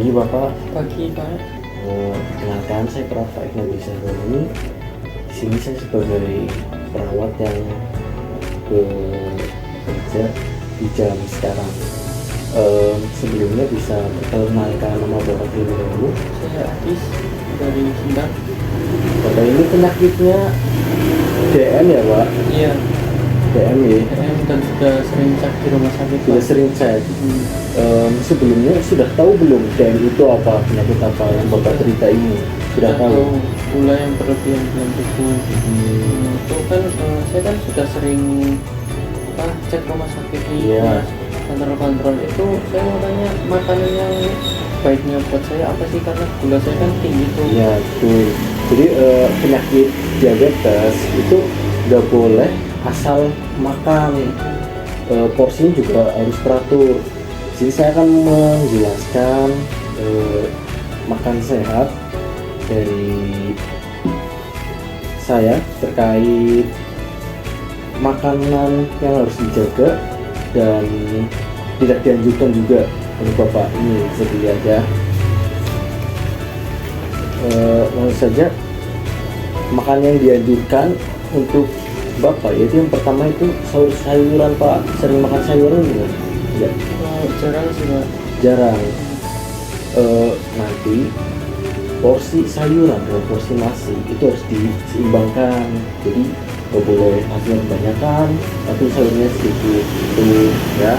Pagi Bapak. Pagi Pak. Kenalkan saya Prof. Ignadi Sahroni. Di sini saya sebagai perawat yang bekerja di jam sekarang. Sebelumnya bisa perkenalkan nama Bapak terlebih dahulu. Saya Adis dari Sindang. Bapak ini penyakitnya DM ya Pak? Iya. DM ya? DM dan sudah sering cek di rumah sakit. Sudah sering cek. Sebelumnya sudah tahu belum DM itu apa, penyakit apa yang Bapak cerita ini? Sudah tahu. Gula yang berlebihan dalam tubuh. Itu kan saya kan sudah sering cek rumah sakit di kontrol itu. Saya mau tanya, makanan yang baiknya buat saya apa sih, karena gula saya kan tinggi tuh. Iya betul. Jadi penyakit diabetes itu nggak boleh asal makan, porsinya juga harus teratur. Jadi saya akan menjelaskan makan sehat dari saya terkait makanan yang harus dijaga dan tidak dianjurkan juga oleh Bapak. Ini bisa dilihat ya. Langsung saja, makanan yang dianjurkan untuk Bapak yaitu yang pertama itu sayuran Pak. Sering makan sayuran enggak? Ya. Jarang sih Pak. Jarang. Nanti porsi sayuran dan porsi nasi itu harus diseimbangkan. Jadi nggak boleh nasinya kebanyakan tapi sayurnya sedikit itu ya.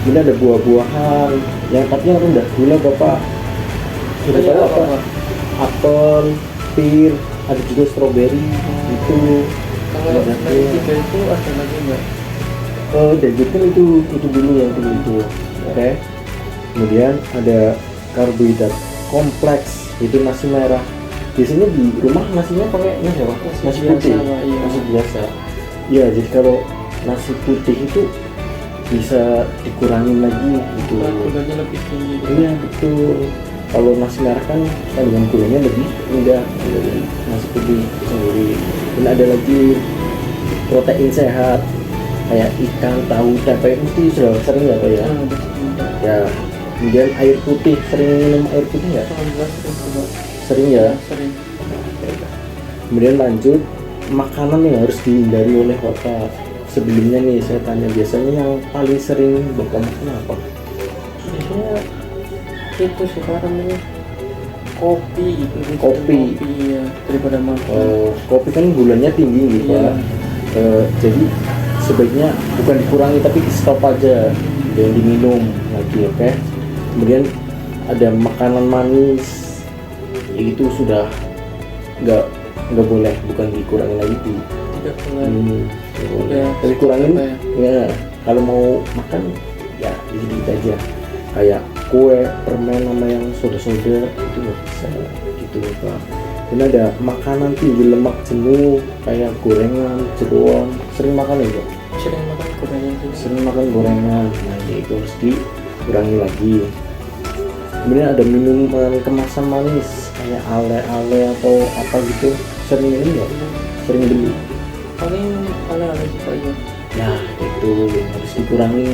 Ini ada buah-buahan yang katanya rendah gula Bapak. Sudah tahu apa? Apel, pir, ada juga stroberi itu. Kalau dari tiga itu ada lagi nggak? Dianjurkan itu dulu yang itu. Oke. Kemudian ada karbohidrat kompleks, itu nasi merah. Biasanya di rumah nasinya pakai nasi apa? Nasi putih. Iya. Nasi biasa. Ya, jadi kalau nasi putih itu bisa dikurangin lagi gitu. Gulanya lebih tinggi. Iya betul. Kalau nasi merah kan kandungan gulanya lebih rendah dari nasi putih sendiri. Dan ada lagi protein sehat kayak ikan, tahu, tempe, mesti sudah sering ya Pak ya? Ya. Kemudian air putih, sering minum air putih nggak? Sering ya? Sering. Kemudian lanjut, makanan yang harus dihindari oleh Bapak. Sebelumnya nih saya tanya, biasanya yang paling sering Bapak makan apa? Biasanya itu sih namanya kopi gitu. Kopi ya, daripada makan. Kopi kan gulanya tinggi gitu Pak. Jadi sebaiknya bukan dikurangi tapi di stop aja, jangan diminum lagi, oke? Kemudian ada makanan manis, itu sudah nggak boleh, bukan dikurangi lagi, tidak boleh. Udah tapi kurangin ya? ya. Kalau mau makan ya dikit aja, kayak kue, permen sama yang soda-soda itu nggak bisa gitu Pak. Dan ada makanan tinggi lemak jenuh kayak gorengan, jeroan. Sering makan ya Pak? Sering makan gorengan juga. Sering makan gorengan, nah itu harus dikurangi lagi. Kemudian ada minuman kemasan manis kayak ale-ale atau apa gitu. Sering minum nggak? Sering beli? Paling ale-ale sih Pak ya. Ya itu harus dikurangi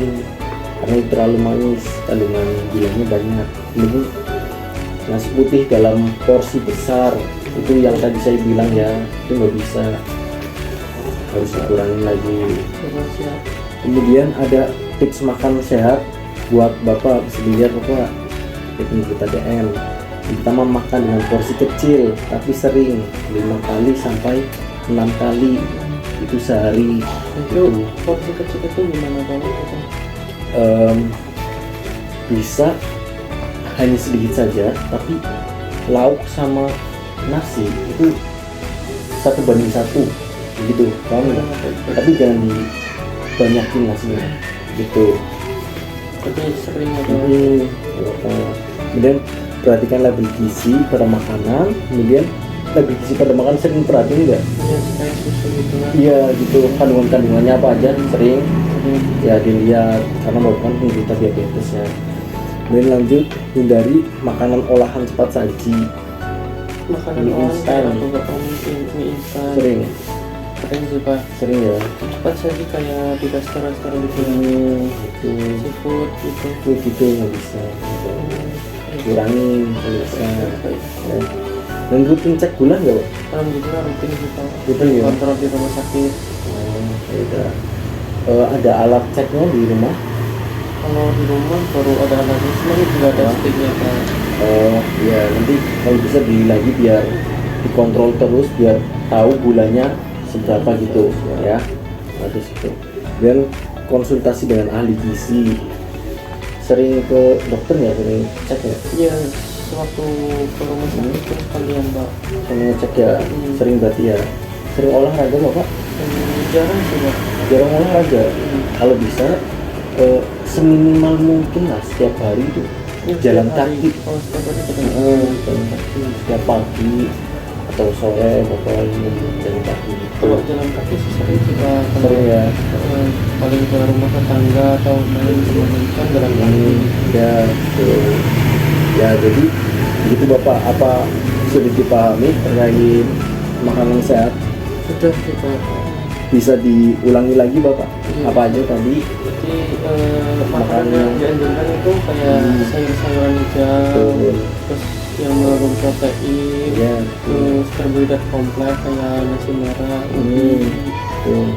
karena itu terlalu manis, kandungan gulanya banyak. Kemudian nasi putih dalam porsi besar itu yang tadi saya bilang ya, itu nggak bisa, harus dikurangi lagi. Kemudian ada tips makan sehat buat Bapak, bisa dilihat Bapak teknik kita DM. Pertama, makan dengan porsi kecil tapi sering, 5 kali sampai 6 kali itu sehari. Itu porsi kecil itu gimana Pak? Bisa hanya sedikit saja, tapi lauk sama nasi itu 1:1 gitu, paham nggak? Tapi jangan dibanyakin nasinya gitu. Jadi sering ada. Kemudian perhatikan label gizi pada makanan. Kemudian label gizi pada makanan sering perhatiin nggak? Iya, kayak susu gitu kan. Iya gitu, kandungannya apa aja sering ya dilihat karena merupakan penderita diabetes ya. Kemudian lanjut, hindari makanan olahan cepat saji. Makanan mie olahan instan. atau mie instan. Sering Sih Pak. sering ya. Cepat saja kayak di restoran gitu. Gitu Seafood gitu. gitu nggak bisa gitu. kurangin kalau bisa. Baik. Ya. Dan rutin cek gula nggak Pak? Alhamdulillah rutin kita Rutin ya? kontrol di rumah sakit. Ya udah. Ada alat ceknya di rumah? Kalau di rumah baru ada alatnya, sebenarnya juga ada sticknya Pak. Oh ya, nanti kalau bisa beli lagi biar dikontrol terus, biar tahu gulanya seberapa gitu ya. Harus itu. Dan konsultasi dengan ahli gizi. Sering ke dokter ya, sering cek ya? Iya, sewaktu ke rumah sakit itu sekalian Pak. Sering ngecek ya, sering berarti ya. Sering olahraga nggak Pak? Jarang sih Pak. Jarang olahraga. Kalau bisa seminimal mungkin lah setiap hari itu Ya, jalan setiap hari. kaki. Oh, setiap hari jalan Jalan kaki setiap pagi atau sore Bapak ini jalan kaki gitu. Kalau jalan kaki sih sering sih Pak. Kalau Sering ya. paling ke rumah tetangga atau main sama teman jalan kaki. Ya, betul. Ya jadi begitu Bapak, apa sudah dipahami terkait makanan sehat? Sudah sih Pak. Bisa diulangi lagi Bapak? Iya. Apa aja tadi? Jadi makanan yang dianjurkan itu kayak sayur-sayuran hijau, Betul. terus yang mengandung protein, Ya. terus karbohidrat kompleks kayak nasi merah, ubi, Betul.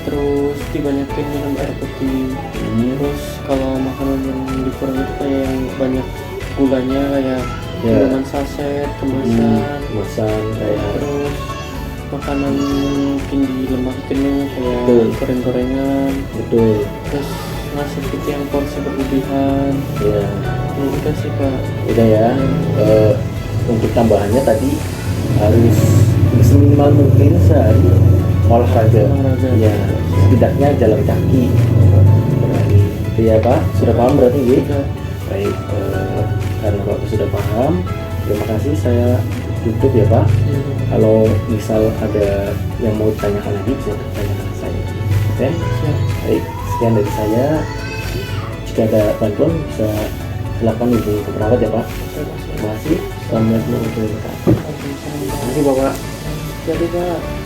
terus dibanyakin minum air putih. Terus kalau makanan yang dikurangi itu kayak yang banyak gulanya kayak Ya. minuman saset, kemasan, Kemasan kayak terus makanan mungkin di lemak jenuh kayak Betul. goreng-gorengan, betul. terus nasi putih yang porsi berlebihan. Ya. Ya udah sih Pak. Udah ya. Untuk tambahannya tadi harus seminimal mungkin sehari olahraga. Olahraga. Ya, setidaknya jalan kaki. Berani. Itu ya Pak, sudah paham berarti ya? Udah. Baik, karena Bapak sudah paham, terima kasih. Saya tutup ya Pak. Ya, Kalau misal ada yang mau ditanyakan lagi bisa bertanya ke saya. Oke? siap. Baik, sekian dari saya. Jika ada bantuan bisa silakan hubungi ke perawat ya Pak. Terima kasih. Assalamualaikum warahmatullahi wabarakatuh. Waalaikumsalam. Terima kasih Bapak. Jadi Pak.